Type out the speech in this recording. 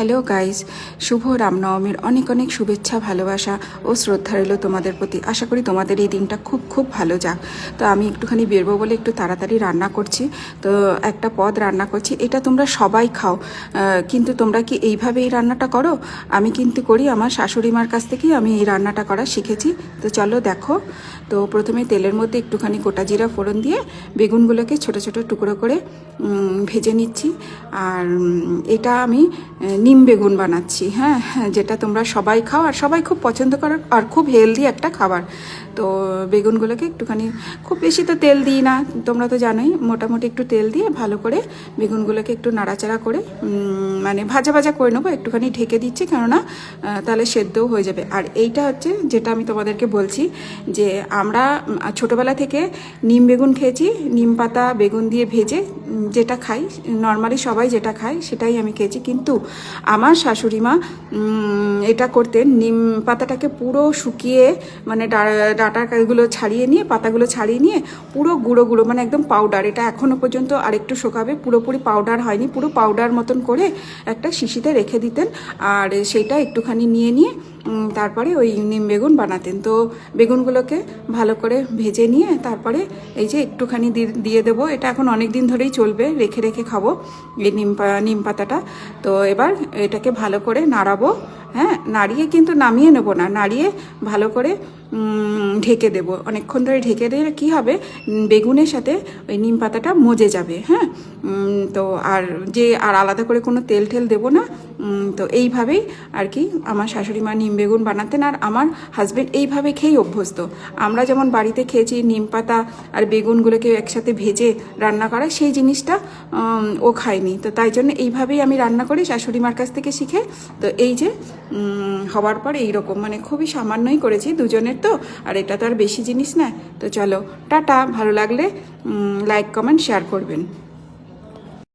Hello guys, শুভ রামনবমীর অনেক অনেক শুভেচ্ছা, ভালোবাসা ও শ্রদ্ধা রইল তোমাদের প্রতি। আশা করি তোমাদের এই দিনটা খুব খুব ভালো যাক। তো আমি একটুখানি বেরবো বলে একটু তাড়াতাড়ি রান্না করছি। তো একটা পদ রান্না করছি, এটা তোমরা সবাই খাও, কিন্তু তোমরা কি এইভাবে এই রান্নাটা করো? আমি কিন্তু করি, আমার শাশুড়ি মার কাছ থেকেই আমি এই রান্নাটা করা শিখেছি। তো চলো দেখো। তো প্রথমে তেলের মধ্যে একটুখানি গোটা জিরা ফোড়ন দিয়ে বেগুনগুলোকে ছোট ছোট টুকরো করে ভেজে নিচ্ছি। আর এটা আমি নিম বেগুন বানাচ্ছি, হ্যাঁ, যেটা তোমরা সবাই খাও আর সবাই খুব পছন্দ করো আর খুব হেলদি একটা খাবার। তো বেগুনগুলোকে একটুখানি, খুব বেশি তো তেল দিই না, তোমরা তো জানোই, মোটামুটি একটু তেল দিয়ে ভালো করে বেগুনগুলোকে একটু নাড়াচাড়া করে মানে ভাজা ভাজা করে নেবো। একটুখানি ঢেকে দিচ্ছি, কেননা তাহলে সেদ্ধও হয়ে যাবে। আর এইটা হচ্ছে যেটা আমি তোমাদেরকে বলছি, যে আমরা ছোটোবেলা থেকে নিম বেগুন খেয়েছি, নিম পাতা বেগুন দিয়ে ভেজে যেটা খাই, নর্মালি সবাই যেটা খায় সেটাই আমি খেয়েছি। কিন্তু আমার শাশুড়ি মা এটা করতেন, নিম পাতাটাকে পুরো শুকিয়ে, মানে ডাঁটাগুলো ছাড়িয়ে নিয়ে, পাতাগুলো ছাড়িয়ে নিয়ে পুরো গুঁড়ো গুঁড়ো, মানে একদম পাউডার, এটা এখনও পর্যন্ত আরেকটু শোকাবে, পুরোপুরি পাউডার হয়নি, পুরো পাউডার মতন করে একটা শিশিতে রেখে দিতেন। আর সেটা একটুখানি নিয়ে তারপরে ওই নিম বেগুন বানাতেন। তো বেগুনগুলোকে ভালো করে ভেজে নিয়ে তারপরে এই যে একটুখানি দিয়ে দেবো। এটা এখন অনেক দিন ধরেই চলবে, রেখে রেখে খাবো এই নিম পাতাটা। তো এবার এটাকে ভালো করে নাড়াবো, হ্যাঁ, নাড়িয়ে কিন্তু নামিয়ে নেবো না, নাড়িয়ে ভালো করে ঢেকে দেবো। অনেকক্ষণ ধরে ঢেকে দিলে কী হবে, বেগুনের সাথে ওই নিম পাতাটা মজে যাবে, হ্যাঁ। তো আর আলাদা করে কোনো তেল ঠেল দেবো না। তো এইভাবেই আর কি আমার শাশুড়ি মা নিম বেগুন বানাতেন, আর আমার হাজব্যান্ড এইভাবে খেয়েই অভ্যস্ত। আমরা যেমন বাড়িতে খেয়েছি নিম পাতা আর বেগুনগুলোকে একসাথে ভেজে রান্না করা, সেই জিনিসটা ও খায়নি। তো তাই জন্য এইভাবেই আমি রান্না করি শাশুড়ি মার কাছ থেকে শিখে। তো এই যে হওয়ার পর এইরকম, মানে খুবই সামান্যই করেছি দুজনের তো, আর এটা তো আর বেশি জিনিস না। তো চলো টাটা, ভালো লাগলে লাইক কমেন্ট শেয়ার করবেন।